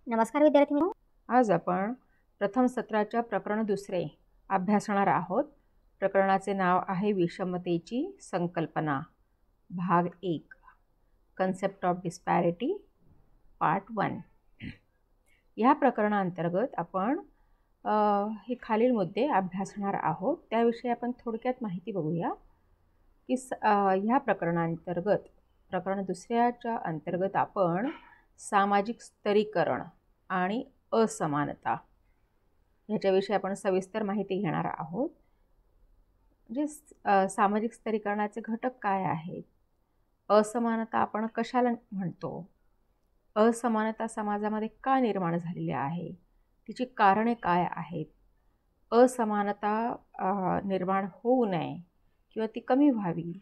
नमस्कार विद्यार्थी मित्रांनो. आज आपण प्रथम सत्राच्या प्रकरण दुसरे अभ्यासणार आहोत. प्रकरणाचे नाव आहे विषमतेची संकल्पना, भाग 1, कन्सेप्ट ऑफ डिस्पॅरिटी, पार्ट 1. ह्या प्रकरणांतर्गत आपण हे खालील मुद्दे अभ्यासणार आहोत. त्याविषयी आपण थोडक्यात माहिती बघूया की ह्या प्रकरणांतर्गत प्रकरण दुसऱ्याच्या अंतर्गत आपण सामाजिक स्तरीकरण आणि असमानता ह्याच्याविषयी आपण सविस्तर माहिती घेणार आहोत. म्हणजे सामाजिक स्तरीकरणाचे घटक काय आहेत, असमानता आपण कशाला म्हणतो, असमानता समाजामध्ये का निर्माण झालेली आहे, तिची कारणे काय आहेत, असमानता निर्माण होऊ नये किंवा ती कमी व्हावी,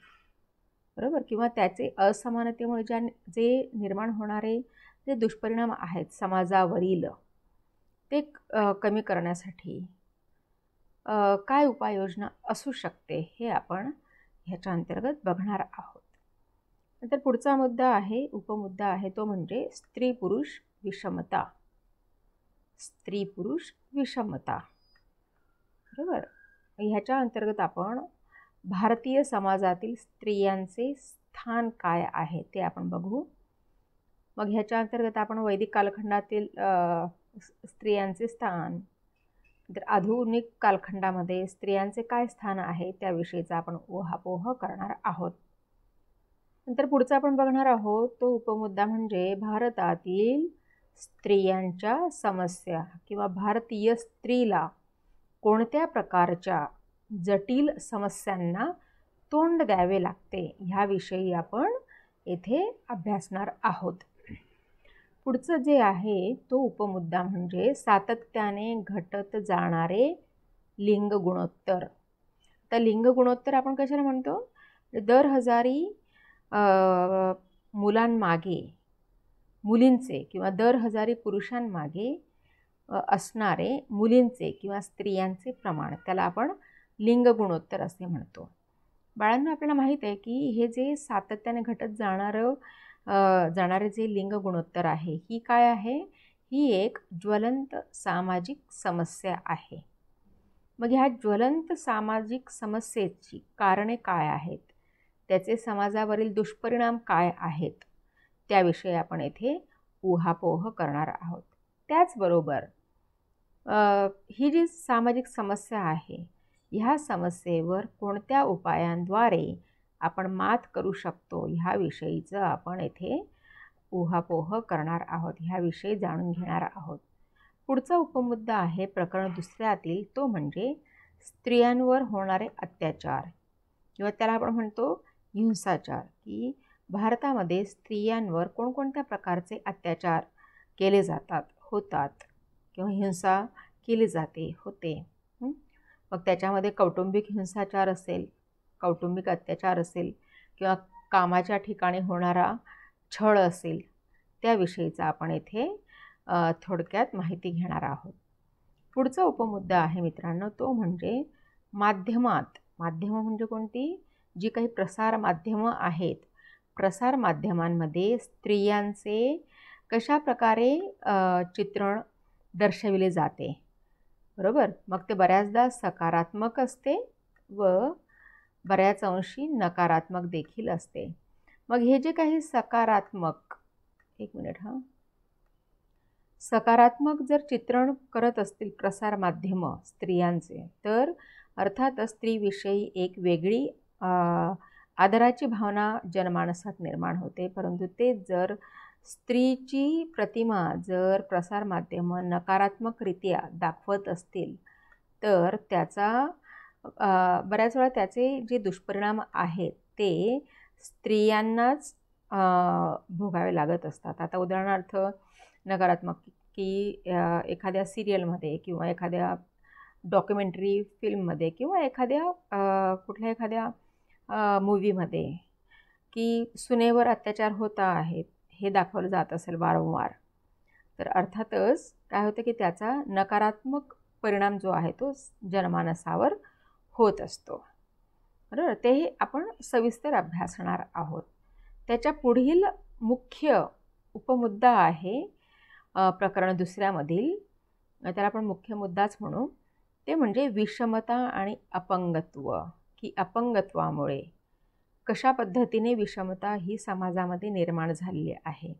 बरोबर, किंवा त्याचे असमानतेमुळे जे निर्माण होणारे जे दुष्परिणाम आहेत समाजावरील ते कमी करण्यासाठी काय उपाययोजना असू शकते हे आपण ह्याच्या अंतर्गत बघणार आहोत. नंतर पुढचा मुद्दा आहे, उपमुद्दा आहे, तो म्हणजे स्त्री पुरुष विषमता. स्त्री पुरुष विषमता, बरोबर. ह्याच्या अंतर्गत आपण भारतीय समाजातील स्त्रियांचे स्थान काय आहे ते आपण बघू. मग ह्याच्या अंतर्गत आपण वैदिक कालखंडातील स्त्रियांचे स्थान, तर आधुनिक कालखंडामध्ये स्त्रियांचे काय स्थान आहे त्याविषयीचा आपण ऊहापोह करणार आहोत. नंतर पुढचा आपण बघणार आहोत तो उपमुद्दा म्हणजे भारतातील स्त्रियांच्या समस्या किंवा भारतीय स्त्रीला कोणत्या प्रकारच्या जटिल समस्यांना तोंड द्यावे लागते ह्याविषयी आपण येथे अभ्यासणार आहोत. पुढचं जे आहे तो उपमुद्दा म्हणजे सातत्याने घटत जाणारे लिंग गुणोत्तर. तर लिंग गुणोत्तर आपण कशाला म्हणतो, दर हजारी मुलांमागे मुलींचे किंवा दर हजारी पुरुषांमागे असणारे मुलींचे किंवा स्त्रियांचे प्रमाण, त्याला आपण लिंग गुणोत्तर असे म्हणतो. बाळांना आपल्याला माहीत आहे की हे जे सातत्याने घटत जाणारे जे लिंग गुणोत्तर आहे ही काय आहे, ही एक ज्वलंत सामाजिक समस्या आहे. मग ह्या ज्वलंत सामाजिक समस्येची कारणे काय आहेत, त्याचे समाजावरील दुष्परिणाम काय आहेत त्याविषयी आपण येथे ऊहापोह करणार आहोत. त्याचबरोबर ही जी सामाजिक समस्या आहे ह्या समस्येवर कोणत्या उपायांद्वारे आपण मात करू शकतो ह्याविषयीचं आपण येथे ऊहापोह करणार आहोत, ह्याविषयी जाणून घेणार आहोत. पुढचा उपमुद्दा आहे प्रकरण दुसऱ्यातील, तो म्हणजे स्त्रियांवर होणारे अत्याचार किंवा त्याला आपण म्हणतो हिंसाचार, की भारतामध्ये स्त्रियांवर कोणकोणत्या प्रकारचे अत्याचार केले जातात, होतात किंवा हिंसा केली जाते, होते. मग त्याच्यामध्ये कौटुंबिक हिंसाचार असेल, कौटुंबिक अत्याचार असेल किंवा कामाच्या ठिकाणी होणारा छळ असेल, त्याविषयीचा आपण येथे थोडक्यात माहिती घेणार आहोत. पुढचा उपमुद्दा आहे मित्रांनो तो म्हणजे माध्यमात. माध्यमं म्हणजे कोणती, जी काही प्रसार माध्यमं आहेत, प्रसार माध्यमांमध्ये स्त्रियांचे कशा प्रकारे चित्रण दर्शविले जाते, बरोबर. मग ते बऱ्याचदा सकारात्मक असते व बऱ्याच अंशी नकारात्मक देखील असते. मग हे जे काही सकारात्मक, एक मिनिट सकारात्मक जर चित्रण करत असतील प्रसार माध्यमं स्त्रियांचे, तर अर्थातच स्त्रीविषयी एक वेगळी आदराची भावना जनमानसात निर्माण होते. परंतु ते जर स्त्रीची प्रतिमा जर प्रसारमाध्यमं नकारात्मकरित्या दाखवत असतील तर त्याचा बऱ्याच वेळा त्याचे जे दुष्परिणाम आहेत ते स्त्रियांनाच भोगावे लागत असतात. आता उदाहरणार्थ नकारात्मक की एखाद्या सिरियलमध्ये किंवा एखाद्या डॉक्युमेंटरी फिल्ममध्ये किंवा कुठल्या एखाद्या मूवीमध्ये की सुनेवर अत्याचार होत आहेत हे दाखवलं जात असेल वारंवार, तर अर्थातच काय होतं की त्याचा नकारात्मक परिणाम जो आहे तो जनमानसावर होत असतो, बरोबर. ते आपण सविस्तर अभ्यासणार आहोत. त्याच्या पुढील मुख्य उपमुद्दा आहे प्रकरण दुसऱ्यामधील त्याला आपण मुख्य मुद्दाच म्हणू, ते म्हणजे विषमता आणि अपंगत्व, की अपंगत्वामुळे कशा पद्धतीने विषमता ही समाजामध्ये निर्माण झालेली आहे,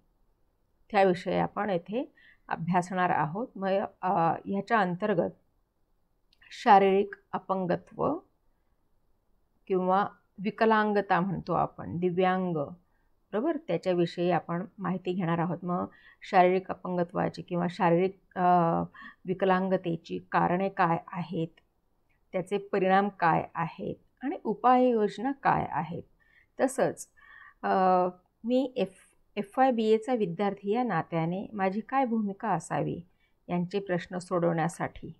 त्याविषयी आपण येथे अभ्यासणार आहोत. मग ह्याच्या अंतर्गत शारीरिक अपंगत्व किंवा विकलांगता म्हणतो आपण, दिव्यांग, बरोबर, त्याच्याविषयी आपण माहिती घेणार आहोत. मग शारीरिक अपंगत्वाची किंवा शारीरिक विकलांगतेची कारणे काय आहेत, त्याचे परिणाम काय आहेत आणि उपाययोजना काय आहेत. तसंच मी FYBAचा विद्यार्थी या नात्याने माझी काय भूमिका असावी यांचे प्रश्न सोडवण्यासाठी,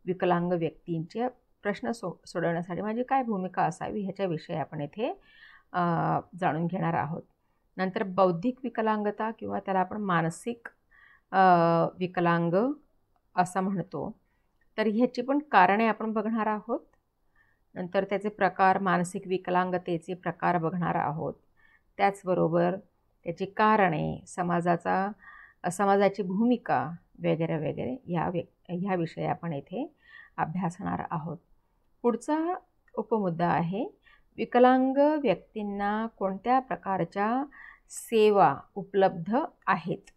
विकलांग व्यक्तींचे प्रश्न सोडवण्यासाठी माझी काय भूमिका असावी ह्याच्याविषयी आपण इथे जाणून घेणार आहोत. नंतर बौद्धिक विकलांगता किंवा त्याला आपण मानसिक विकलांग असं म्हणतो, तर ह्याची पण कारणे आपण बघणार आहोत. नंतर त्याचे प्रकार, मानसिक विकलांगतेचे प्रकार बघणार आहोत. त्याचबरोबर त्याची कारणे, समाजाची भूमिका वगैरे वगैरे ह्या विषयी आपण येथे अभ्यासणार आहोत. पुढचा उपमुद्दा आहे विकलांग व्यक्तींना कोणत्या प्रकारच्या सेवा उपलब्ध आहेत,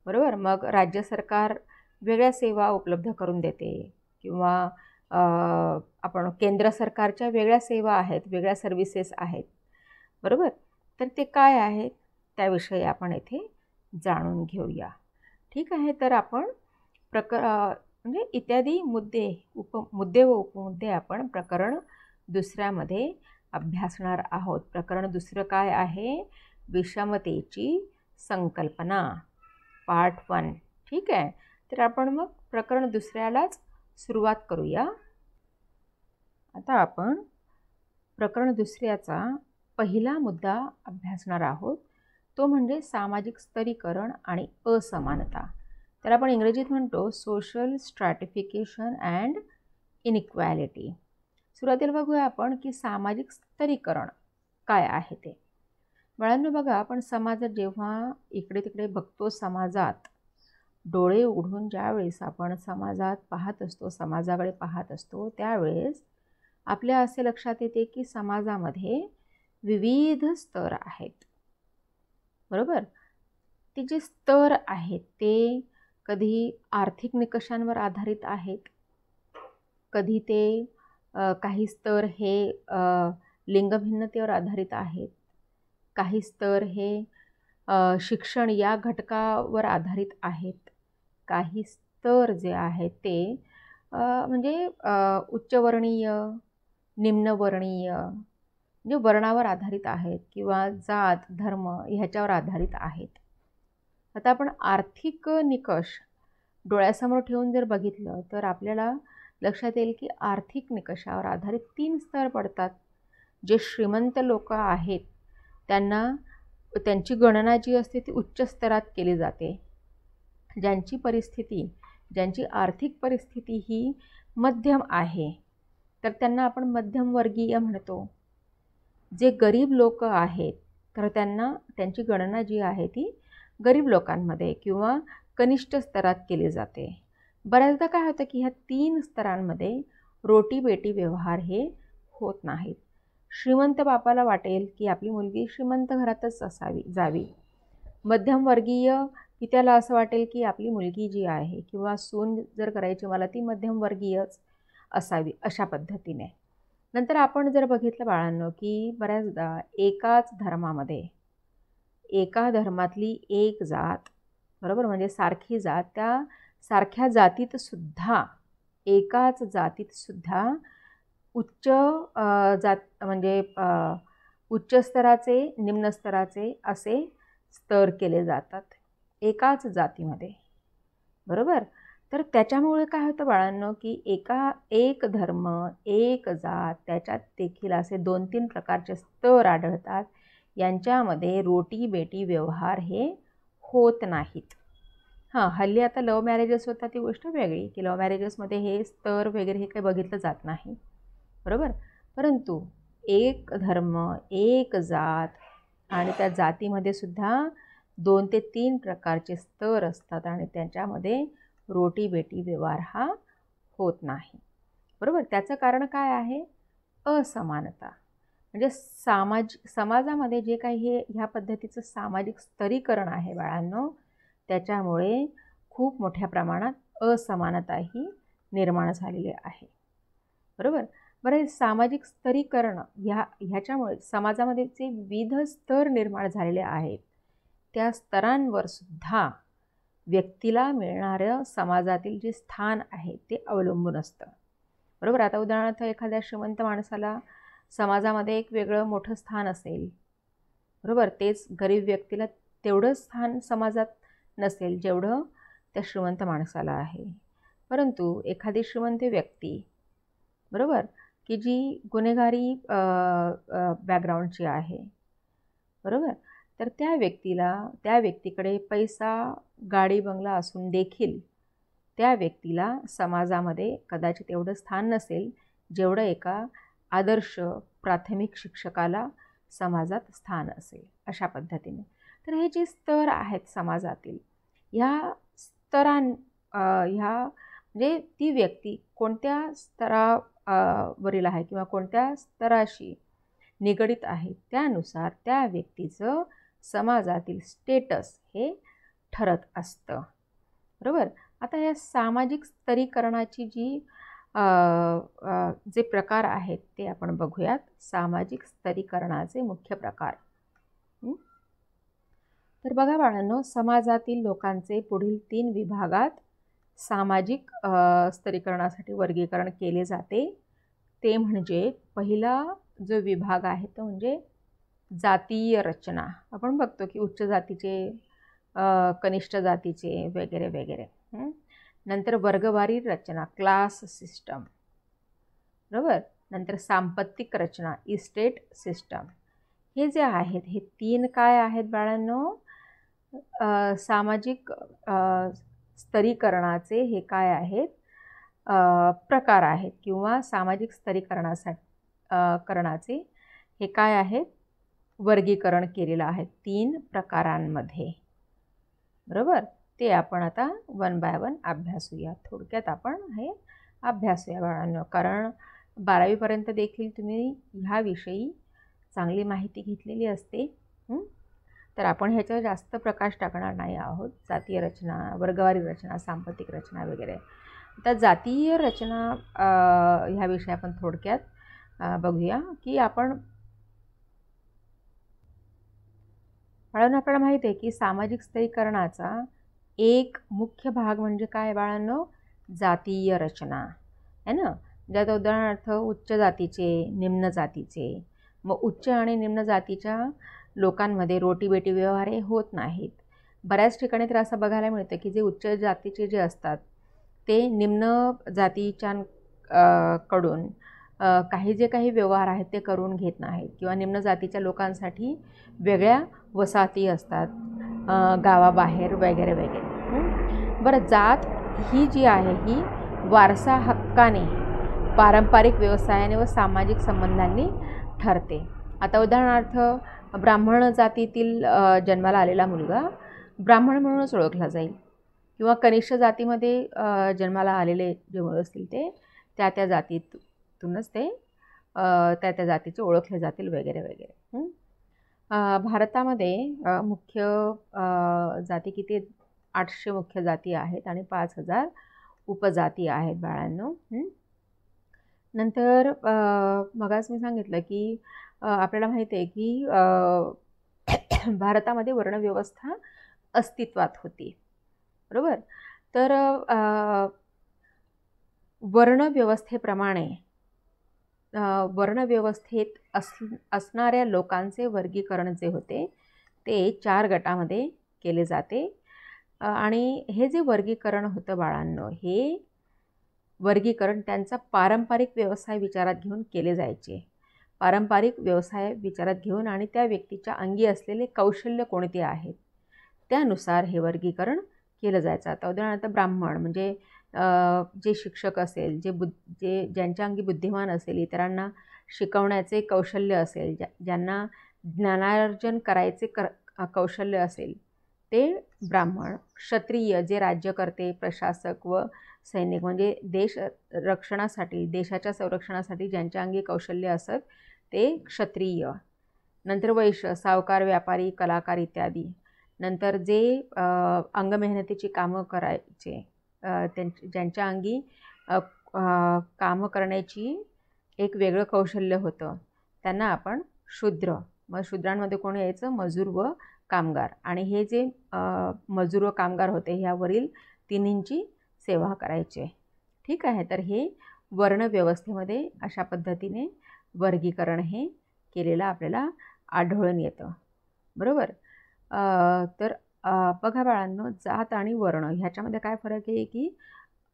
बरोबर. मग राज्य सरकार वेगळ्या सेवा उपलब्ध करून देते किंवा आपण केंद्र सरकारच्या वेगळ्या सेवा आहेत, वेगळ्या सर्व्हिसेस आहेत, बरोबर. तर ते काय आहेत त्याविषयी आपण येथे जाणून घेऊया. ठीक आहे. तर आपण म्हणजे इत्यादी मुद्दे व उपमुद्दे आपण प्रकरण दुसऱ्यामध्ये अभ्यासणार आहोत. प्रकरण दुसरं काय आहे? विषमतेची संकल्पना, पार्ट 1. ठीक आहे. तर आपण मग प्रकरण दुसऱ्यालाच सुरुवात करूया. आता आपण प्रकरण दुसऱ्याचा पहिला मुद्दा अभ्यासणार आहोत. तो म्हणजे सामाजिक स्तरीकरण आणि असमानता. तर आपण इंग्रजीत म्हणतो सोशल स्ट्रॅटिफिकेशन अँड इनइक्वॅलिटी. सुरुवातीला बघूया आपण की सामाजिक स्तरीकरण काय आहे ते. मुळांना बघा, आपण समाजात जेव्हा इकडे तिकडे बघतो, समाजात डोळे उघडून ज्यावेळेस आपण समाजात पाहत असतो, समाजाकडे पाहत असतो, त्यावेळेस आपल्या असे लक्षात येते की समाजामध्ये विविध स्तर आहेत, बरोबर. ते जे स्तर आहेत ते कधी आर्थिक निकषांवर आधारित आहेत, कधी ते काही स्तर हे लिंगभिन्नतेवर आधारित आहेत, काही स्तर हे शिक्षण या घटकावर आधारित आहेत, काही स्तर जे आहेत ते म्हणजे उच्चवर्णीय, निम्नवर्णीय म्हणजे वर्णावर आधारित आहेत किंवा जात, धर्म ह्याच्यावर आधारित आहेत. आता आपण आर्थिक निकष डोळ्यासमोर ठेवून जर बघितलं तर आपल्याला लक्षात येईल की आर्थिक निकषावर आधारित 3 स्तर पडतात. जे श्रीमंत लोक आहेत त्यांची गणना जी असते ती उच्च स्तरात केली जाते. ज्यांची आर्थिक परिस्थिती ही मध्यम आहे तर त्यांना आपण मध्यमवर्गीय म्हणतो. जे गरीब लोक आहेत तर त्यांची गणना जी आहे ती गरीब लोकांमध्ये किंवा कनिष्ठ स्तरात केली जाते. बऱ्याचदा काय होतं की ह्या 3 स्तरांमध्ये रोटीबेटी व्यवहार हे होत नाहीत. श्रीमंत बापाला वाटेल की आपली मुलगी श्रीमंत घरातच जावी. मध्यमवर्गीय पित्याला असं वाटेल की आपली मुलगी जी आहे किंवा सून जर करायची मला ती मध्यमवर्गीयच असावी, अशा पद्धतीने. नंतर आपण जर बघितलं बाळांनो की बऱ्याचदा एकाच धर्मामध्ये एका धर्मातली एक जात, बरोबर, म्हणजे सारखी जात, त्या सारख्या जातीत सुद्धा एकाच जातीत सुद्धा उच्च जात म्हणजे उच्च स्तराचे, निम्न स्तराचे असे स्तर केले जातात एकाच जातीमध्ये, बरोबर. तर त्याच्यामुळे काय होतं बाळांनो की एक धर्म, एक जात, त्याच्यात देखील असे 2-3 प्रकारचे स्तर आढळतात. यांच्यामध्ये रोटीबेटी व्यवहार हे होत नाहीत. हल्ली आता लव्ह मॅरेजेस होतात, ती गोष्ट वेगळी की लव्ह मॅरेजेसमध्ये हे स्तर वगैरे हे काही बघितलं जात नाही, बरोबर. परंतु एक धर्म, एक जात आणि त्या जातीमध्ये सुद्धा 2 ते 3 प्रकारचे स्तर असतात आणि त्याच्यामध्ये रोटीबेटी व्यवहार हा होत नाही. बरोबर. त्याचं कारण काय आहे? असमानता. म्हणजे समाजामध्ये जे काही ह्या पद्धतीचं सामाजिक स्तरीकरण आहे बाळांनो, त्याच्यामुळे खूप मोठ्या प्रमाणात असमानताही निर्माण झालेली आहे. बरोबर. बरं, हे सामाजिक स्तरीकरण ह्याच्यामुळे समाजामध्ये जे विविध स्तर निर्माण झालेले आहेत, त्या स्तरांवर सुद्धा व्यक्तीला मिळणारं समाजातील जे स्थान आहे ते अवलंबून असतं. बरोबर. आता उदाहरणार्थ एखाद्या श्रीमंत माणसाला समाजामध्ये एक वेगळं मोठं स्थान असेल. बरोबर. तेच गरीब व्यक्तीला तेवढं स्थान समाजात नसेल जेवढं त्या श्रीमंत माणसाला आहे. परंतु एखादी श्रीमंत व्यक्ती, बरोबर, की जी गुन्हेगारी बॅकग्राऊंडची आहे, बरोबर, तर त्या व्यक्तीकडे पैसा, गाडी, बंगला असून देखील त्या व्यक्तीला समाजामध्ये कदाचित एवढं स्थान नसेल जेवढं एका आदर्श प्राथमिक शिक्षकाला समाजात स्थान असेल. अशा पद्धतीने तर हे जे स्तर आहेत समाजातील, ह्या म्हणजे ती व्यक्ती कोणत्या स्तरावरील आहे किंवा कोणत्या स्तराशी निगडित आहे त्यानुसार त्या व्यक्तीचं समाजातील स्टेटस हे ठरत असतं. बरोबर. आता या सामाजिक स्तरीकरणाची जे प्रकार आहेत ते आपण बघूयात. सामाजिक स्तरीकरणाचे मुख्य प्रकार. तर बघा बाळांनो, समाजातील लोकांचे पुढील 3 विभागात सामाजिक स्तरीकरणासाठी वर्गीकरण केले जाते. ते म्हणजे पहिला जो विभाग आहे तो म्हणजे जातीय रचना. आपण बघतो की उच्च जातीचे, कनिष्ठ जातीचे वगैरे वगैरे. नंतर वर्गवारी रचना, क्लास सिस्टम. बरोबर. नंतर सांपत्तिक रचना, इस्टेट सिस्टम. हे जे आहेत हे 3 काय आहेत बाळांनो? सामाजिक स्तरीकरणाचे हे काय आहेत? प्रकार आहेत किंवा सामाजिक स्तरीकरणाचे हे काय आहेत? वर्गीकरण केलेलं आहे 3 प्रकारांमध्ये. बरोबर. ते आपण आता 1 बाय 1 अभ्यासूया. थोडक्यात आपण हे अभ्यासूया बाळांनो, कारण 12वीपर्यंत देखील तुम्ही ह्याविषयी चांगली माहिती घेतलेली असते. तर आपण ह्याच्यावर जास्त प्रकाश टाकणार नाही आहोत. जातीय रचना, वर्गवारी रचना, सांपत्तिक रचना वगैरे. आता जातीय रचना ह्याविषयी आपण थोडक्यात बघूया की आपण बाळांनो, आपल्याला माहीत आहे की सामाजिक स्तरीकरणाचा एक मुख्य भाग म्हणजे काय बाळांनो? जातीय रचना आहे ना. ज्यात उदाहरणार्थ उच्च जातीचे, निम्न जातीचे. मग उच्च आणि निम्न जातीच्या लोकांमध्ये रोटीबेटी व्यवहार हे होत नाहीत. बऱ्याच ठिकाणी तर असं बघायला मिळतं की जे उच्च जातीचे जे असतात ते निम्न जातीच्या कडून जे काही व्यवहार आहेत ते करून घेत नाहीत किंवा निम्न जातीच्या लोकांसाठी वेगळ्या वसाहती असतात गावाबाहेर वगैरे वगैरे. बरं, जात ही जी आहे ही वारसा हक्काने, पारंपरिक व्यवसायाने व सामाजिक संबंधांनी ठरते. आता उदाहरणार्थ ब्राह्मण जातीतील जन्माला आलेला मुलगा ब्राह्मण म्हणूनच ओळखला जाईल किंवा कनिष्ठ जातीमध्ये जन्माला आलेले जे मुलं असतील ते त्या जातीतूनच ते त्या जातीचे ओळखले जातील वगैरे वगैरे. भारतामध्ये मुख्य जाती किती? 800 मुख्य जाती आहेत आणि 5000 उपजाती आहेत बाळांनो. नंतर मगाच मी सांगितलं की आपल्याला माहिती आहे की भारतामध्ये वर्णव्यवस्था अस्तित्वात होती. बरोबर. तर वर्णव्यवस्थेप्रमाणे वर्णव्यवस्थेत असणाऱ्या लोकांचे वर्गीकरण जे होते ते 4 गटामध्ये केले जाते. आणि हे जे वर्गीकरण होतं बाळांनो, हे वर्गीकरण त्यांचा पारंपरिक व्यवसाय विचारात घेऊन केले जायचे. पारंपरिक व्यवसाय विचारात घेऊन आणि त्या व्यक्तीच्या अंगी असलेले कौशल्य कोणते आहेत त्यानुसार हे वर्गीकरण केलं जायचं. आता उदाहरणार्थ ब्राह्मण म्हणजे जे शिक्षक असेल, ज्यांच्या अंगी बुद्धिमान असेल, इतरांना शिकवण्याचे कौशल्य असेल, ज्यांना ज्ञानार्जन करायचे कौशल्य असेल, ते ब्राह्मण. क्षत्रिय जे राज्य करते, प्रशासक व सैनिक म्हणजे देश रक्षणासाठी, देशाच्या संरक्षणासाठी ज्यांच्या अंगी कौशल्य असत ते क्षत्रिय. नंतर वैश्य, सावकार, व्यापारी, कलाकार इत्यादी. नंतर जे अंगमेहनतीची कामं करायचे, ज्यांच्या अंगी कामं करण्याची एक वेगळं कौशल्य होतं, त्यांना आपण शूद्र. मग शूद्रांमध्ये कोण यायचं? मजूर व कामगार. आणि हे जे मजूर व कामगार होते ह्यावरील तिन्हींची सेवा करायचे. ठीक आहे. तर हे वर्णव्यवस्थेमध्ये अशा पद्धतीने वर्गीकरण हे केलेलं आपल्याला आढळून येतं. बरोबर. तर बघा बाळांनो, जात आणि वर्ण ह्याच्यामध्ये काय फरक आहे की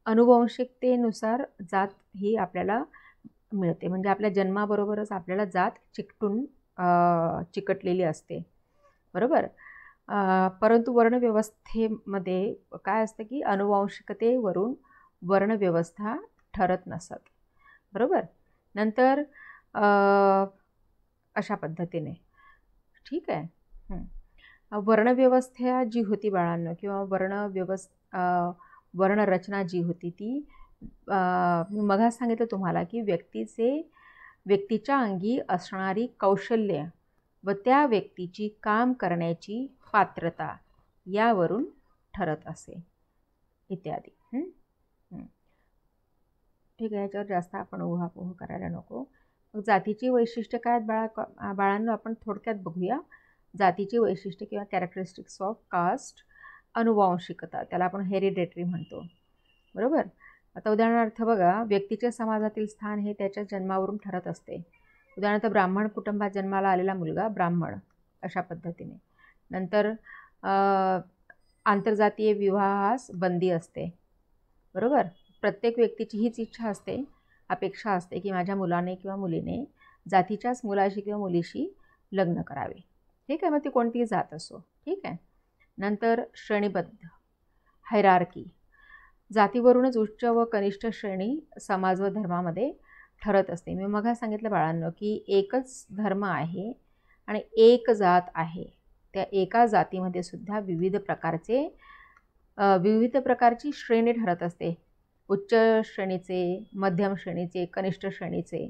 अनुवंशिकतेनुसार जात ही आपल्याला मिळते. म्हणजे आपल्या जन्माबरोबरच आपल्याला जात चिकटलेली असते. बरोबर. परंतु वर्णव्यवस्थेमध्ये काय असतं की अनुवंशिकतेवरून वर्णव्यवस्था ठरत नसत. बरोबर. नंतर अशा पद्धतीने. ठीक आहे. वर्णव्यवस्था जी होती बाळांनो किंवा वर्णरचना जी होती ती मी मगाच सांगितलं तुम्हाला की व्यक्तीच्या अंगी असणारी कौशल्य व त्या व्यक्तीची काम करण्याची पात्रता यावरून ठरत असे इत्यादी. ठीक आहे. याच्यावर जास्त आपण उहापोह करायला नको. मग जातीची वैशिष्ट्य काय बाळांनो आपण थोडक्यात बघूया. जातीची वैशिष्ट्य किंवा कॅरेक्टरिस्टिक्स ऑफ कास्ट, अनुवांशिकता, त्याला आपण हेरिडेटरी म्हणतो. बरोबर. आता उदाहरणार्थ बघा, व्यक्तीच्या समाजातील स्थान हे त्याच्या जन्मावरून ठरत असते. उदाहरणार्थ ब्राह्मण कुटुंबात जन्माला आलेला मुलगा ब्राह्मण, अशा पद्धतीने. नंतर आंतरजातीय विवाहास बंदी असते. बरोबर. प्रत्येक व्यक्तीची हीच इच्छा असते, अपेक्षा असते की माझ्या मुलाने किंवा मुलीने जातीच्याच मुलाशी किंवा मुलीशी लग्न करावे. ठीक आहे. मग ती कोणतीही जात असो. ठीक आहे. नंतर श्रेणीबद्ध हायरार्की, जातीवरूनच उच्च व कनिष्ठ श्रेणी समाज व धर्मामध्ये ठरत असते. मी मग सांगितलं बाळांनो की एकच धर्म आहे आणि एक जात आहे. त्या एका जातीमध्ये सुद्धा विविध प्रकारची श्रेणी ठरत असते. उच्च श्रेणीचे, मध्यम श्रेणीचे, कनिष्ठ श्रेणीचे.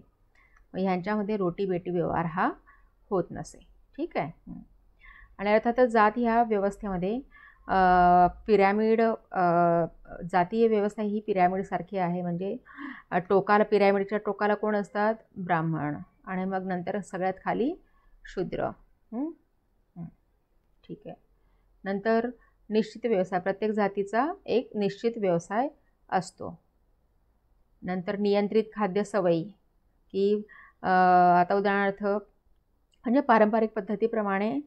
ह्यांच्यामध्ये रोटीबेटी व्यवहार हा होत नसे. ठीक आहे. आणि अर्थातच जात ह्या व्यवस्थेमध्ये पिरॅमिड, जातीय व्यवस्था ही पिरॅमिडसारखी आहे. म्हणजे पिरॅमिडच्या टोकाला कोण असतात? ब्राह्मण. आणि मग नंतर सगळ्यात खाली शूद्र. ठीक आहे. नंतर निश्चित व्यवसाय, प्रत्येक जातीचा एक निश्चित व्यवसाय असतो. नंतर नियंत्रित खाद्य सवयी, की आता उदाहरणार्थ म्हणजे पारंपरिक पद्धतीप्रमाणे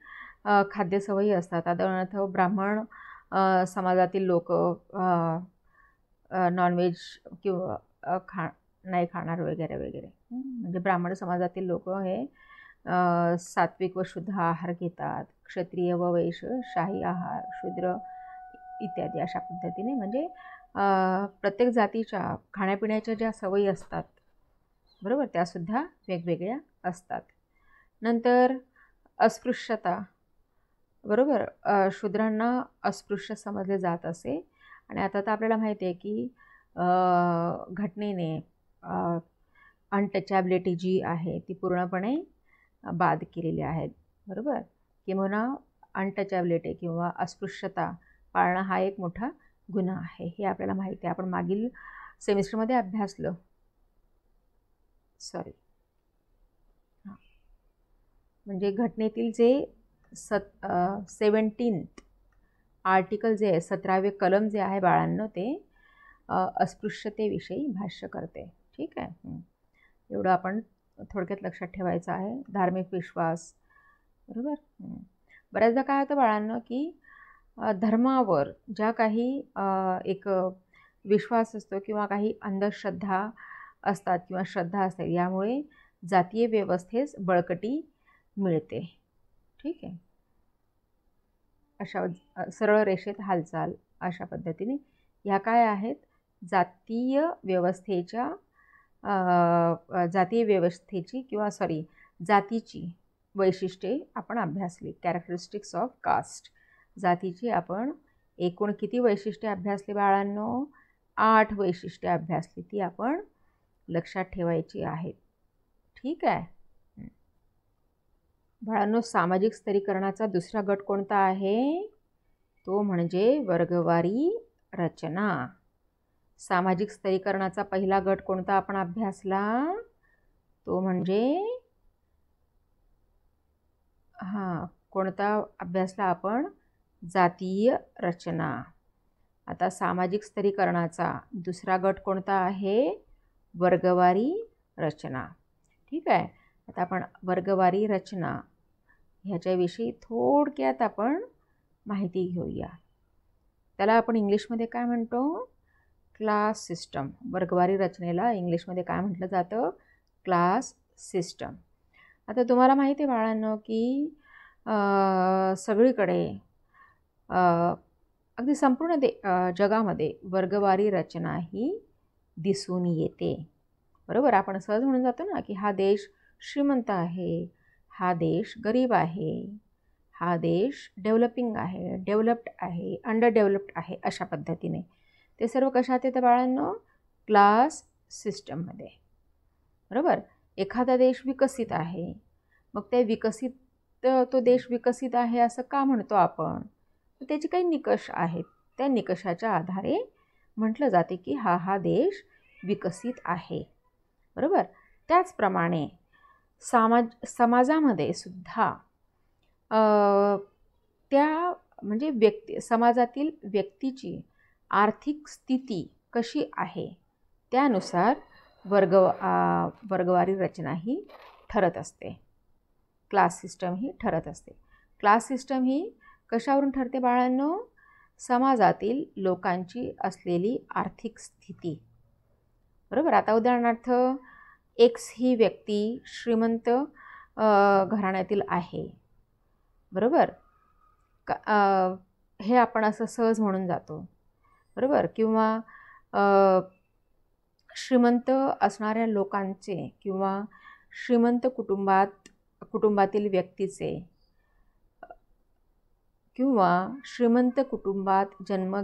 खाद्यसवयी असतात. उदाहरणार्थ ब्राह्मण समाजातील लोक नॉनव्हेज किंवा नाही खाणार वगैरे वगैरे. म्हणजे ब्राह्मण समाजातील लोक हे सात्विक व शुद्ध आहार घेतात. क्षत्रिय व वैश्य शाही आहार, शूद्र इत्यादी. अशा पद्धतीने म्हणजे प्रत्येक जातीच्या खाण्यापिण्याच्या ज्या सवयी असतात, बरोबर, त्यासुद्धा वेगवेगळ्या असतात. नंतर अस्पृश्यता. बरोबर. शूद्रांना अस्पृश्य समजले जात असे. आणि आता तर आपल्याला माहिती आहे की घटनेने अनटचॅबिलिटी जी आहे ती पूर्णपणे बाद केलेली आहे. बरोबर. किंवा अनटचॅबिलिटी किंवा अस्पृश्यता पाळणं हा एक मोठा गुन्हा आहे, हे आपल्याला माहिती आहे. आपण मागील सेमिस्टरमध्ये अभ्यासलं. म्हणजे घटनेतील जे 17th आर्टिकल जे आहे, 17वे कलम जे आहे बाळांनो, ते अस्पृश्यतेविषयी भाष्य करते. ठीक आहे. एवढं आपण थोडक्यात लक्षात ठेवायचं आहे. धार्मिक विश्वास. बरोबर. बऱ्याचदा काय होतं बाळांनो की धर्मावर ज्या काही एक विश्वास असतो किंवा काही अंधश्रद्धा असतात किंवा श्रद्धा असतात, यामुळे जातीय व्यवस्थेस बळकटी मिळते. ठीक आहे. अशा सरळ रेषेत हालचाल अशा पद्धतीने ह्या काय आहेत? जातीय व्यवस्थेची किंवा जातीची वैशिष्ट्ये आपण अभ्यासली. कॅरेक्टरिस्टिक्स ऑफ कास्ट, जातीची आपण एकूण किती वैशिष्ट्ये अभ्यासली बाळांनो? 8 वैशिष्ट्ये अभ्यासली. ती आपण लक्षात ठेवायची आहेत. ठीक आहे बाळांनो, सामाजिक स्तरीकरणाचा दुसरा गट कोणता आहे? तो म्हणजे वर्गवारी रचना. सामाजिक स्तरीकरणाचा पहिला गट कोणता आपण अभ्यासला? तो म्हणजे कोणता अभ्यासला आपण? जातीय रचना. आता सामाजिक स्तरीकरणाचा दुसरा गट कोणता आहे? वर्गवारी रचना. ठीक आहे. आता आपण वर्गवारी रचना ह्याच्याविषयी थोडक्यात आपण माहिती घेऊया. त्याला आपण इंग्लिशमध्ये काय म्हणतो? Class system. वर्गवारी रचनेला इंग्लिशमध्ये काय म्हटलं जातं? Class system. आता तुम्हाला माहिती आहे बाळांनो की सगळीकडे अगदी संपूर्ण जगामध्ये वर्गवारी रचना ही दिसून येते. बरोबर. आपण सहज म्हणून जातो ना की हा देश श्रीमंत आहे, हा देश गरीब आहे, हा देश डेव्हलपिंग आहे, डेव्हलप्ड आहे, अंडर डेव्हलप्ड आहे. अशा पद्धतीने ते सर्व कशात येतं बाळांनो? क्लास सिस्टममध्ये. बरोबर. एखादा देश विकसित आहे, मग तो देश विकसित आहे असं का म्हणतो आपण? त्याचे काही निकष आहेत. त्या निकषाच्या आधारे म्हटलं जाते की हा देश विकसित आहे. बरोबर. त्याचप्रमाणे समाजामध्ये सुद्धा त्या म्हणजे समाजातील व्यक्तीची आर्थिक स्थिती कशी आहे त्यानुसार वर्गवारी रचना ही ठरत असते. क्लास सिस्टम ही ठरत असते. क्लास सिस्टम ही कशावरून ठरते बाळांनो? समाजातील लोकांची असलेली आर्थिक स्थिती. बरोबर. आता उदाहरणार्थ एक्स ही व्यक्ती श्रीमंत घराण्यातील आहे. बरोबर. हे आपण असं सहज म्हणून जातो. बरोबर. किंवा श्रीमंत असणाऱ्या लोकांचे किंवा श्रीमंत कुटुंबातील व्यक्तीचे किंवा श्रीमंत कुटुंबात जन्म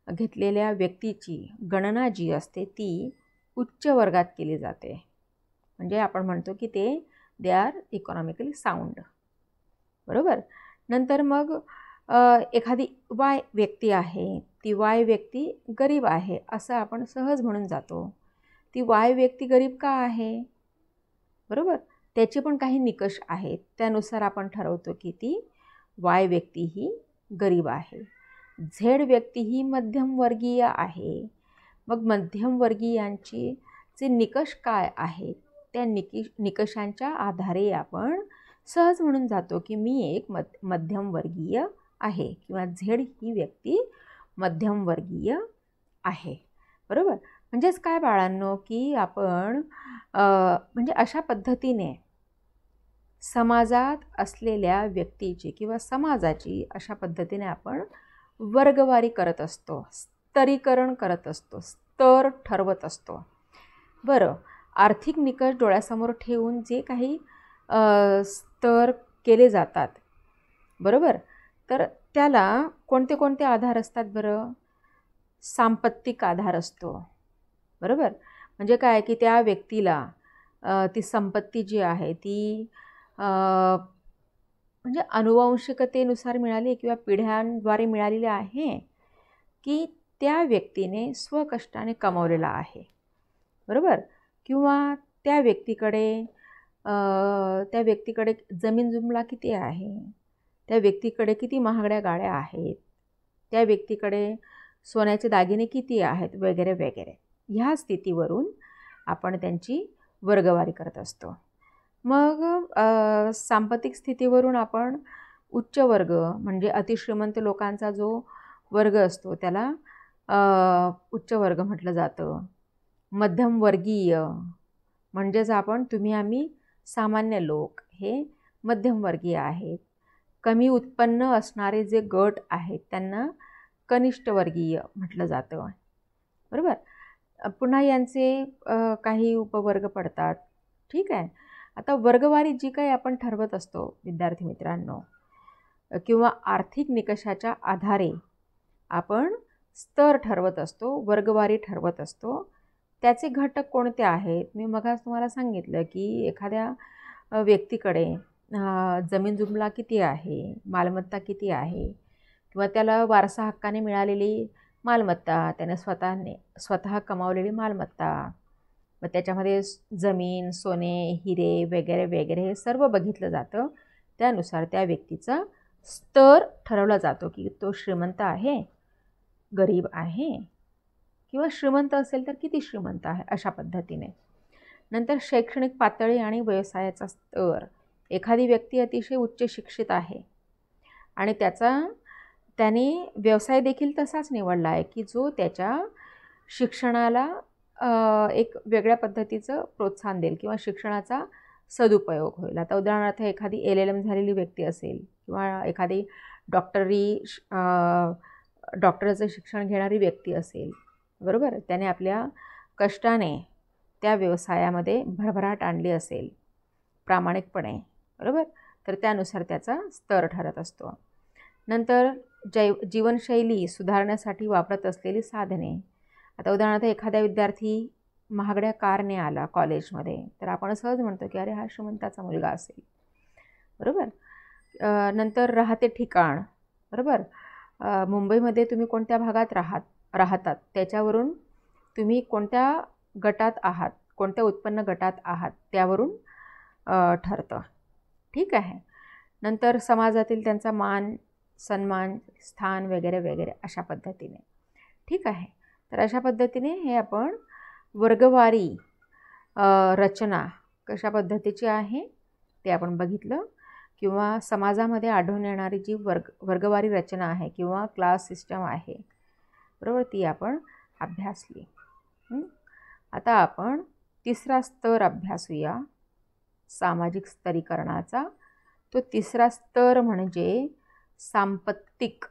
घेतलेल्या व्यक्तीची गणना जी असते ती उच्च वर्गात केली जाते. म्हणजे आपण म्हणतो की दे आर इकॉनॉमिकली साऊंड. बरोबर. नंतर मग एखादी वाय व्यक्ती आहे, ती वाय व्यक्ती गरीब आहे असं आपण सहज म्हणून जातो. ती वाय व्यक्ती गरीब का आहे? बरोबर. त्याचे पण काही निकष आहेत. त्यानुसार आपण ठरवतो की ती वाय व्यक्ती ही गरीब आहे. झेड व्यक्ती ही मध्यमवर्गीय आहे. मग मध्यमवर्गीयांची जे निकष काय आहेत त्या निकषांच्या आधारे आपण सहज म्हणून जातो की मी एक मध्यमवर्गीय आहे किंवा झेड ही व्यक्ती मध्यमवर्गीय आहे. बरोबर. म्हणजेच काय बाळांनो की आपण म्हणजे अशा पद्धतीने समाजात असलेल्या व्यक्तीची किंवा समाजाची अशा पद्धतीने आपण वर्गवारी करत असतो, स्तरीकरण करत असतो, स्तर ठरवत असतो. बरं. आर्थिक निकष डोळ्यासमोर ठेवून जे काही स्तर केले जातात. बरोबर. तर त्याला कोणते कोणते आधार असतात बरं? सांपत्तिक आधार असतो. बरोबर. म्हणजे काय की त्या व्यक्तीला ती संपत्ती जी आहे ती म्हणजे अनुवंशिकतेनुसार मिळाली किंवा पिढ्यांद्वारे मिळालेली आहे की त्या व्यक्तीने स्वकष्टाने कमावलेला आहे. बरोबर. किंवा त्या व्यक्तीकडे जमीन जुमला किती आहे, त्या व्यक्तीकडे किती महागड्या गाड्या आहेत, त्या व्यक्तीकडे सोन्याचे दागिने किती आहेत वगैरे वगैरे. ह्या स्थितीवरून आपण त्यांची वर्गवारी करत असतो. मग सांपत्तिक स्थितीवरून आपण उच्च वर्ग म्हणजे अतिश्रीमंत लोकांचा जो वर्ग असतो त्याला उच्च वर्ग म्हटलं जातं. मध्यमवर्गीय म्हणजेच तुम्ही आम्ही सामान्य लोक हे मध्यमवर्गीय आहेत. कमी उत्पन्न असणारे जे गट आहेत त्यांना कनिष्ठ वर्गीय म्हटलं जातं. बरोबर. पुन्हा यांचे काही उपवर्ग पडतात. ठीक आहे. आता वर्गवारी जी काही आपण ठरवत असतो विद्यार्थी मित्रांनो, किंवा आर्थिक निकषाच्या आधारे आपण स्तर ठरवत असतो, वर्गवारी ठरवत असतो. त्याचे घटक कोणते आहेत? मी मगाच तुम्हाला सांगितलं की एखाद्या व्यक्तीकडे जमीन जुमला किती आहे, मालमत्ता किती आहे, किंवा त्याला वारसा हक्काने मिळालेली मालमत्ता, त्याने स्वतः कमावलेली मालमत्ता, मग त्याच्यामध्ये जमीन, सोने, हिरे वगैरे वगैरे हे सर्व बघितलं जातं. त्यानुसार त्या व्यक्तीचा स्तर ठरवला जातो की तो श्रीमंत आहे, गरीब आहे, किंवा श्रीमंत असेल तर किती श्रीमंत आहे, अशा पद्धतीने. नंतर शैक्षणिक पातळी आणि व्यवसायाचा स्तर. एखादी व्यक्ती अतिशय उच्च शिक्षित आहे आणि त्याने व्यवसाय देखील तसाच निवडला आहे की जो त्याच्या शिक्षणाला एक वेगळ्या पद्धतीचं प्रोत्साहन देईल किंवा शिक्षणाचा सदुपयोग होईल. आता उदाहरणार्थ एखादी LLM झालेली व्यक्ती असेल किंवा एखादी डॉक्टरचं शिक्षण घेणारी व्यक्ती असेल, बरोबर, त्याने आपल्या कष्टाने त्या व्यवसायामध्ये भरभराट आणली असेल प्रामाणिकपणे, बरोबर, तर त्यानुसार त्याचा स्तर ठरत असतो. नंतर जीवनशैली सुधारण्यासाठी वापरत असलेली साधने. आता उदाहरणार्थ एखादा विद्यार्थी महागड्या कारने आला कॉलेजमध्ये, तर आपण सहज म्हणतो की अरे हा श्रीमंताचा मुलगा असेल, बरोबर. नंतर राहते ठिकाण, बरोबर. मुंबईमध्ये तुम्ही कोणत्या भागात राहतात त्याच्यावरून तुम्ही कोणत्या गटात आहात, कोणत्या उत्पन्न गटात आहात त्यावरून ठरतं, ठीक आहे. नंतर समाजातील त्यांचा मान, सन्मान, स्थान वगैरे वगैरे अशा पद्धतीने, ठीक आहे. तर अशा पद्धतीने हे आपण वर्गवारी रचना कशा पद्धतीची आहे ते आपण बघितलं, किंवा समाजामध्ये आढळून येणारी जी वर्गवारी रचना आहे किंवा क्लास सिस्टम आहे, बरोबर, ती आपण अभ्यासली. आता आपण तिसरा स्तर अभ्यासूया सामाजिक स्तरीकरणाचा. तो तिसरा स्तर म्हणजे सांपत्तिक,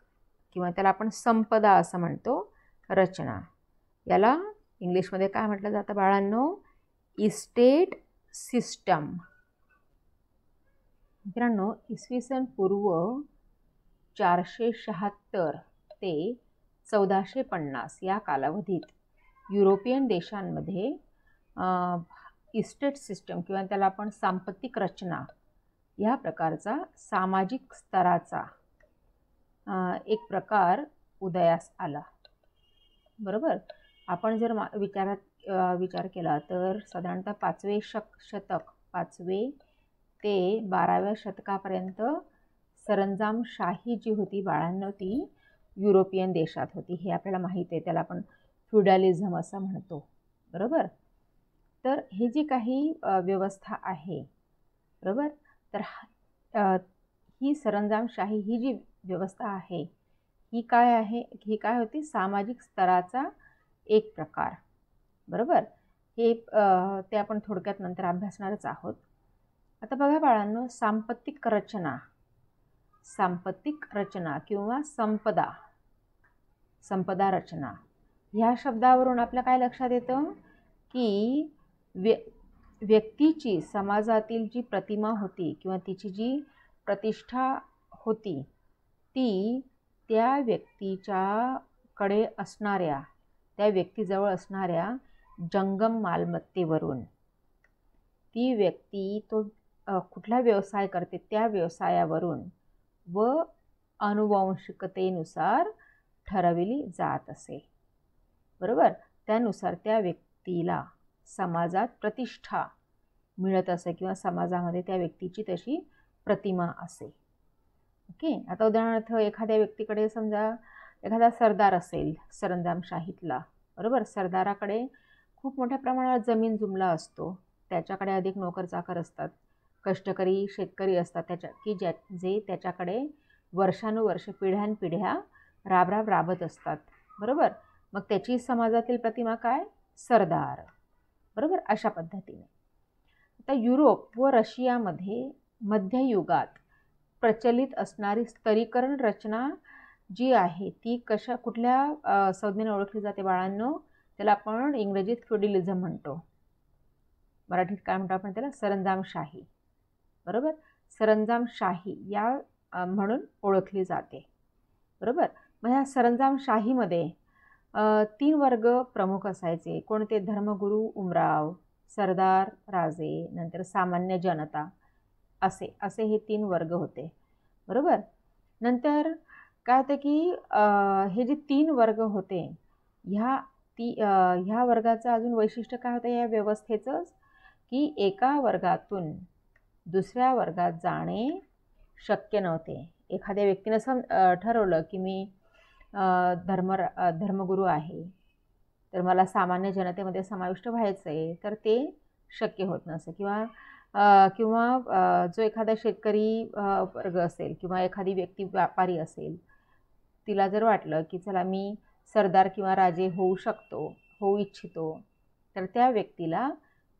किंवा त्याला आपण संपदा असं म्हणतो, रचना. याला इंग्लिशमध्ये काय म्हटलं जातं बाळांनो? Estate system. मित्रांनो, इसवी सन पूर्व 476 ते 1450 या कालावधीत युरोपियन देशांमध्ये इस्टेट सिस्टम किंवा त्याला आपण सांपत्तिक रचना या प्रकारचा सामाजिक स्तराचा एक प्रकार उदयास आला, बरोबर. आपण जर विचार केला तर साधारणतः 5वे शतक, 5वे ते 12व्या शतकापर्यंत सरंजामशाही जी होती बाळांनो ती युरोपियन देशात होती. हे आपल्याला माहीत आहे, त्याला आपण फ्युडलिझम असं म्हणतो, बरोबर. तर हे जी काही व्यवस्था आहे, बरोबर, तर ही सरंजामशाही ही जी व्यवस्था आहे ही काय आहे? ही काय होती? सामाजिक स्तराचा एक प्रकार, बरोबर. हे ते आपण थोडक्यात नंतर अभ्यासणारच आहोत. आता बघा बाळांनो, सांपत्तिक रचना किंवा संपदा रचना ह्या शब्दावरून आपल्या काय लक्षात येतं की व्यक्तीची समाजातील जी प्रतिमा होती किंवा तिची जी प्रतिष्ठा होती ती त्या व्यक्तीच्याकडे असणाऱ्या, त्या व्यक्तीजवळ असणाऱ्या जंगम मालमत्तेवरून, ती व्यक्ती तो कुठला व्यवसाय करते त्या व्यवसायावरून व अनुवंशिकतेनुसार ठरविली जात असे, बरोबर. त्यानुसार त्या व्यक्तीला समाजात प्रतिष्ठा मिळत असे किंवा समाजामध्ये त्या व्यक्तीची तशी प्रतिमा असे. ओके. आता उदाहरणार्थ एखाद्या व्यक्तीकडे समजा एखादा सरदार असेल सरंजामशाहीतला, बरोबर. सरदाराकडे खूप मोठ्या प्रमाणात जमीन जुमला असतो, त्याच्याकडे अधिक नोकर चाकर असतात, कष्टकरी शेतकरी असतात जे त्याच्याकडे वर्षानुवर्ष पिढ्यानपिढ्या राबत असतात, बरोबर. मग त्याची समाजातील प्रतिमा काय? सरदार, बरोबर. अशा पद्धतीने आता युरोप व रशियामध्ये मध्ययुगात प्रचलित असणारी स्तरीकरण रचना जी आहे ती कुठल्या संज्ञेने ओळखली जाते बाळांनो? त्याला आपण इंग्रजीत फ्युडलिझम म्हणतो, मराठीत काय म्हणतो आपण त्याला? सरंजामशाही, बरोबर. सरंजामशाही या म्हणून ओळखली जाते. बरोबर. मग ह्या सरंजामशाहीमध्ये 3 वर्ग प्रमुख असायचे. कोणते? धर्मगुरू उमराव, सरदार राजे, नंतर सामान्य जनता, असे असे हे 3 वर्ग होते. बरोबर. नंतर काय होतं की हे जे 3 वर्ग होते ह्या वर्गाचं अजून वैशिष्ट्य काय होतं या व्यवस्थेचं, की एका वर्गातून दुसऱ्या वर्गात जाणे शक्य नव्हते. एखाद्या व्यक्तीनं ठरवलं की मी धर्मगुरू आहे, तर मला सामान्य जनतेमध्ये समाविष्ट व्हायचं आहे, तर ते शक्य होत नसे. किंवा जो एखादा शेतकरी वर्ग असेल किंवा एखादी व्यक्ती व्यापारी असेल, तिला जर वाटलं की चला मी सरदार किंवा राजे होऊ इच्छितो, तर त्या व्यक्तीला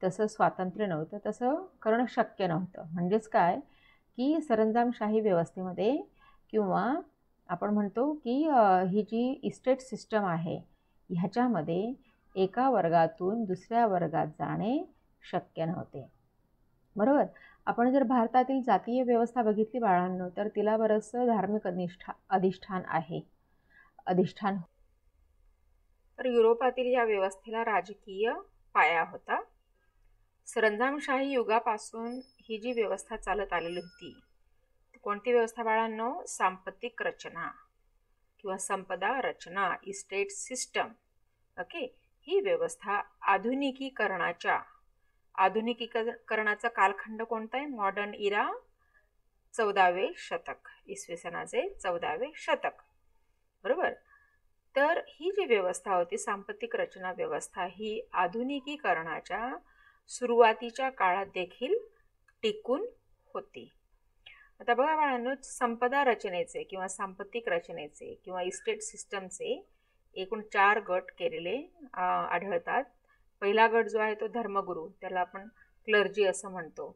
तसं स्वातंत्र्य नव्हतं, तसं करणं शक्य नव्हतं. म्हणजेच काय की सरंजामशाही व्यवस्थेमध्ये किंवा आपण म्हणतो की ही जी इस्टेट सिस्टम आहे ह्याच्यामध्ये एका वर्गातून दुसऱ्या वर्गात जाणे शक्य नव्हते. बरोबर. आपण जर भारतातील जातीय व्यवस्था बघितली बाळांनो, तर तिला बरंचसं धार्मिक अधिष्ठान. तर युरोपातील या व्यवस्थेला राजकीय पाया होता. सरंजामशाही युगापासून ही जी व्यवस्था चालत आलेली होती, कोणती व्यवस्था बाळांनो? सांपत्तिक रचना किंवा संपदा रचना, इस्टेट सिस्टम. ओके. ही व्यवस्था आधुनिकीकरणाचा कालखंड कोणता आहे? मॉडर्न इरा, 14वे शतक, इसवी सनाचे 14वे शतक. बरोबर. तर ही जी व्यवस्था होती सांपत्तिक रचना व्यवस्था, ही आधुनिकीकरणाच्या सुरुवातीच्या काळात देखील टिकून होती. आता बघा बाळांनो, संपदा रचनेचे किंवा सांपत्तिक रचनेचे किंवा इस्टेट सिस्टमचे एकूण 4 गट केलेले आढळतात. पहिला गट जो आहे तो धर्मगुरू, त्याला आपण क्लर्जी असं म्हणतो.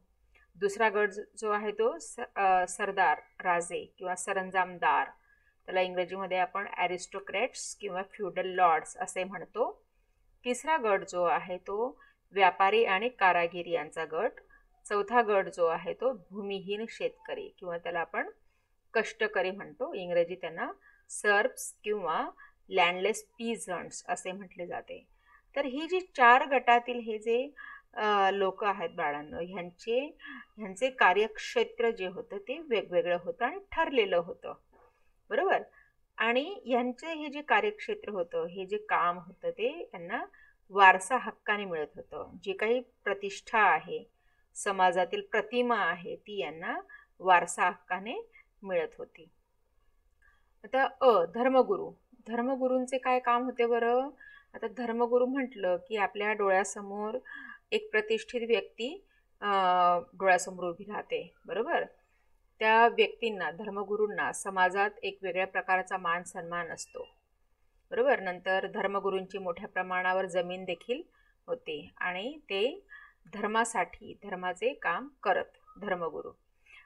दुसरा गट जो आहे तो सरदार राजे किंवा सरंजामदार, त्याला इंग्रजीमध्ये आपण ॲरिस्टोक्रॅट्स किंवा फ्युडल लॉर्ड्स असे म्हणतो. तिसरा गट जो आहे तो व्यापारी आणि कारागीर यांचा गट. चौथा गट जो आहे तो भूमिहीन शेतकरी किंवा त्याला आपण कष्टकरी म्हणतो. इंग्रजी त्यांना सर्ब्स किंवा लँडलेस पीझंट्स असे म्हटले जाते. तर ही जी 4 गटातील हे जे लोक आहेत बाळांनो, ह्यांचे कार्यक्षेत्र जे होतं ते वेगवेगळं होतं आणि ठरलेलं होतं. बरोबर. आणि ह्यांचे हे जे कार्यक्षेत्र होतं, हे जे काम होतं, ते त्यांना वारसा हक्काने मिळत होतं. जे काही प्रतिष्ठा आहे, समाजातील प्रतिमा आहे, ती यांना वारसा हक्काने मिळत होती. आता धर्मगुरूंचे काय काम होते बरं? आता धर्मगुरू म्हटलं की आपल्या डोळ्यासमोर एक प्रतिष्ठित व्यक्ती डोळ्यासमोर उभी राहते. बरोबर. त्या व्यक्तींना, धर्मगुरूंना समाजात एक वेगळ्या प्रकारचा मान सन्मान असतो. बरोबर. नंतर धर्मगुरूंची मोठ्या प्रमाणावर जमीन देखील होते आणि ते धर्माचे काम करत धर्मगुरू.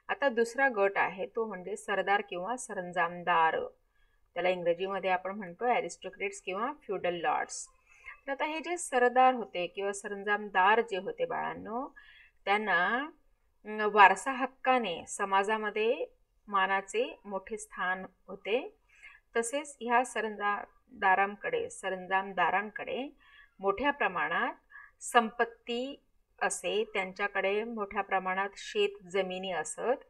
आता दुसरा गट आहे तो म्हणजे सरदार किंवा सरंजामदार, त्याला इंग्रजीमध्ये आपण म्हणतो ॲरिस्टोक्रेट्स किंवा फ्युडल लॉर्ड्स. तर आता हे जे सरदार होते किंवा सरंजामदार जे होते बाळांनो, त्यांना वारसा हक्काने समाजामध्ये मानाचे मोठे स्थान होते. तसेच ह्या सरंजामदारांकडे मोठ्या प्रमाणात संपत्ती असे, त्यांच्याकडे मोठ्या प्रमाणात शेत जमिनी असत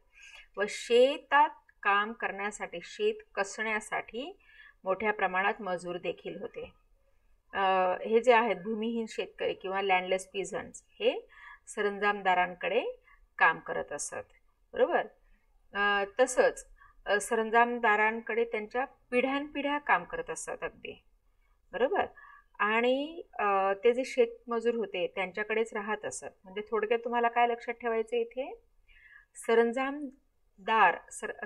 व शेतात काम करण्यासाठी, शेत कसण्यासाठी मोठ्या प्रमाणात मजूर देखील होते. हे जे आहेत भूमिहीन शेतकरी किंवा लँडलेस पीझंट्स, हे सरंजामदारांकडे काम करत असत. बरोबर. तसंच सरंजामदारांकडे त्यांच्या पिढ्यानपिढ्या काम करत असतात अगदी. बरोबर. आणि ते जे शेतमजूर होते त्यांच्याकडेच राहत असत. म्हणजे थोडक्यात तुम्हाला काय लक्षात ठेवायचं इथे, सरंजामदार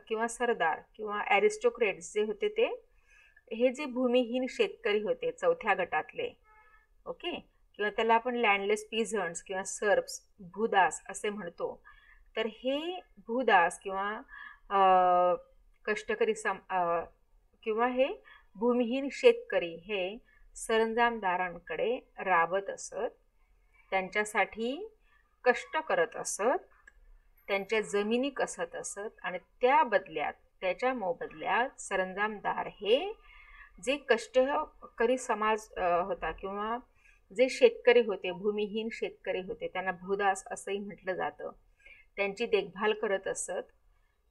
किंवा सरदार किंवा ॲरिस्टोक्रेट्स जे होते ते हे जे भूमिहीन शेतकरी होते चौथ्या गटातले, ओके, किंवा त्याला आपण लँडलेस पीझंट्स किंवा सर्ब्स, भूदास असे म्हणतो. तर हे भूदास किंवा कष्टकरी किंवा हे भूमिहीन शेतकरी हे सरंजामदारांकडे राबत असत, त्यांच्यासाठी कष्ट करत असत त्यांच्या जमिनी कसत असत आणि त्या बदल्यात त्याच्या मोबदल्यात सरंजामदार हे जे कष्टकरी समाज होता किंवा जे शेतकरी होते, भूमिहीन शेतकरी होते, त्यांना भूदास असंही म्हटलं जातं, त्यांची देखभाल करत असत,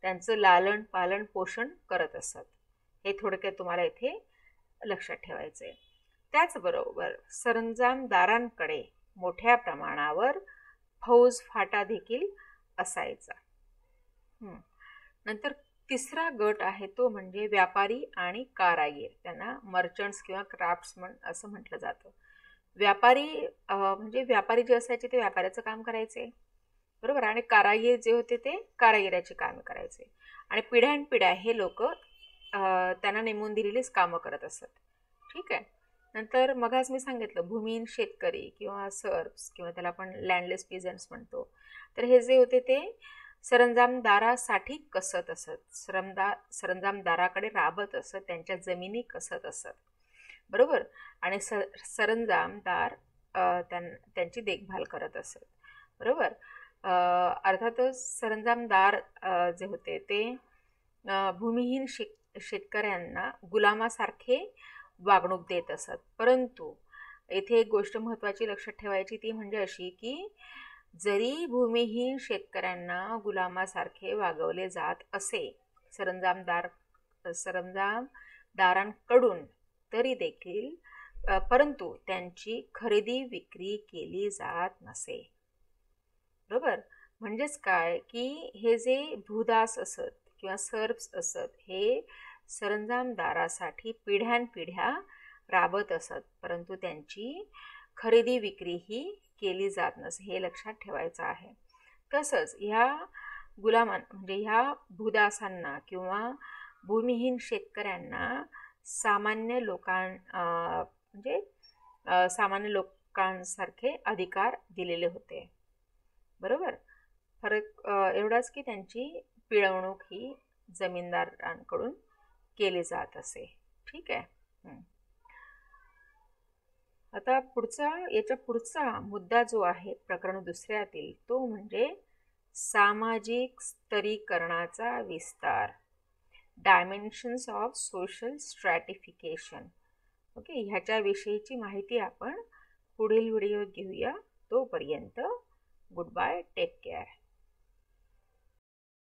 त्यांचं लालन पालन पोषण करत असत. हे थोडक्यात तुम्हाला इथे लक्षात ठेवायचं आहे. त्याचबरोबर सरंजामदारांकडे मोठ्या प्रमाणावर फौज फाटा देखील असायचा. नंतर तिसरा गट आहे तो म्हणजे व्यापारी आणि कारागीर. त्यांना मर्चंट्स किंवा क्राफ्ट्समन असं म्हटलं जातं. व्यापारी म्हणजे व्यापारी जे असायचे ते व्यापाऱ्याचं काम करायचे, बरोबर, आणि कारागीर जे होते ते कारागिराची कामे करायचे. आणि पिढ्यानपिढ्या हे लोक त्यांना नेमून दिलेलीच कामं करत असत. ठीक आहे. नंतर मगाच मी सांगितलं भूमिहीन शेतकरी किंवा सर्ब्स किंवा त्याला आपण लँडलेस पीझंट्स म्हणतो, तर हे जे होते ते सरंजामदारासाठी कसत असत, सरंजामदाराकडे राबत असत, त्यांच्या जमिनी कसत असत, बरोबर, आणि सरंजामदार त्यांची देखभाल करत असत, बरोबर. अर्थातच सरंजामदार जे होते ते भूमिहीन शेतकऱ्यांना गुलामासारखे वागणूक देत असत. परंतु इथे एक गोष्ट महत्त्वाची लक्षात ठेवायची ती म्हणजे अशी की जरी भूमिहीन शेतकऱ्यांना गुलामासारखे वागवले जात असे सरंजामदारांकडून, तरी देखील परंतु त्यांची खरेदी विक्री केली जात नसे, बरोबर. म्हणजेच काय की हे जे भूदास असत किंवा सर्ब्स असत हे सरंजामदारासाठी पिढ्यानपिढ्या राबत असत, परंतु त्यांची खरेदी विक्री ही केली जात नसे, हे लक्षात ठेवायचं आहे. तसंच ह्या म्हणजे ह्या भूदासांना किंवा भूमिहीन शेतकऱ्यांना सामान्य लोकांसारखे अधिकार दिलेले होते, बरोबर. फरक एवढाच की त्यांची पिळवणूक ही जमीनदारांकडून केली जात असे. ठीक आहे. आता याच्या पुढचा मुद्दा जो आहे प्रकरण दुसऱ्यातील तो म्हणजे सामाजिक स्तरीकरणाचा विस्तार, dimensions of social stratification. Okay, ह्याच्याविषयीची माहिती आपण पुढील व्हिडिओ घेऊया. तोपर्यंत गुड बाय, टेक केअर.